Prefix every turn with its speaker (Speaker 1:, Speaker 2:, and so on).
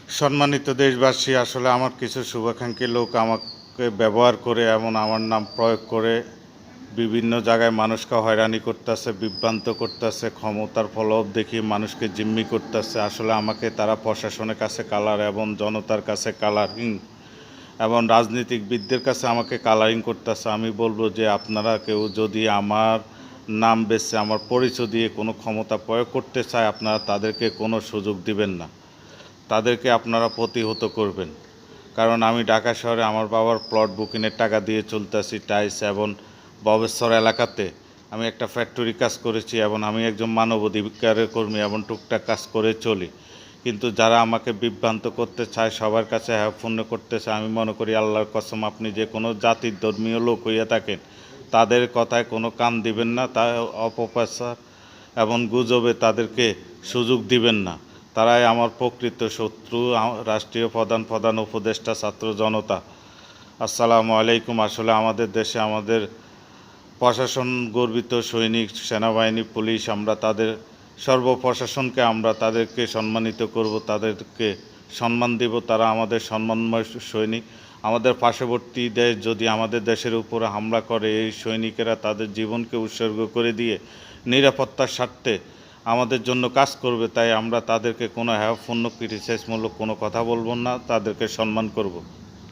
Speaker 1: সম্মানিত দেশবাসী, আসলে আমার কিছু শুভাকাঙ্ক্ষী লোক আমাকে ব্যবহার করে এমন আমার নাম প্রয়োগ করে বিভিন্ন জায়গায় মানুষকে হয়রানি করতেছে, বিভ্রান্ত করতেছে, ক্ষমতার প্রলোভ দেখিয়ে মানুষকে জিম্মি করতেছে। আসলে আমাকে তারা প্রশাসনের কাছে কালার এবং জনতার কাছে কালারিং এবং রাজনীতিকবিদদের কাছে আমাকে কালারিং করতেছে। আমি বলবো যে আপনারা কেউ যদি আমার নাম বেছে আমার পরিচয় দিয়ে কোনো ক্ষমতা প্রয়োগ করতে চায়, আপনারা তাদেরকে কোনো সুযোগ দিবেন না, তাদেরকে আপনারা প্রতিহত করবেন। কারণ আমি ঢাকা শহরে আমার বাবার প্লট বুকিংয়ের টাকা দিয়ে চলতেছি। টাইলস এবং ববেশ্বর এলাকাতে আমি একটা ফ্যাক্টরি কাজ করেছি এবং আমি একজন মানবাধিকারের কর্মী এবং টুকটাক কাজ করে চলি। কিন্তু যারা আমাকে বিভ্রান্ত করতে চায়, সবার কাছে হ্যাপফুন্য করতে চায়, আমি মনে করি আল্লাহর কসম আপনি যে কোনো জাতির ধর্মীয় লোক হইয়া থাকেন তাদের কথায় কোনো কান দিবেন না, তা অপপ্রচার এবং গুজবে তাদেরকে সুযোগ দিবেন না। তারাই আমার প্রকৃত শত্রু, রাষ্ট্রীয় প্রধান উপদেষ্টা, ছাত্র জনতা। আসসালামু আলাইকুম। আসলে আমাদের দেশে আমাদের প্রশাসন গর্বিত, সৈনিক, সেনাবাহিনী, পুলিশ, আমরা তাদের সর্বপ্রশাসনকে আমরা তাদেরকে সম্মানিত করব, তাদেরকে সম্মান দেব। তারা আমাদের সম্মানময় সৈনিক। আমাদের পার্শ্ববর্তী দেশ যদি আমাদের দেশের উপরে হামলা করে, এই সৈনিকেরা তাদের জীবনকে উৎসর্গ করে দিয়ে নিরাপত্তার স্বার্থে আমাদের জন্য কাজ করবে। তাই আমরা তাদেরকে কোনো হ্যায়পূর্ণ ক্রিটিসাইজমূলক কোনো কথা বলবো না, তাদেরকে সম্মান করব।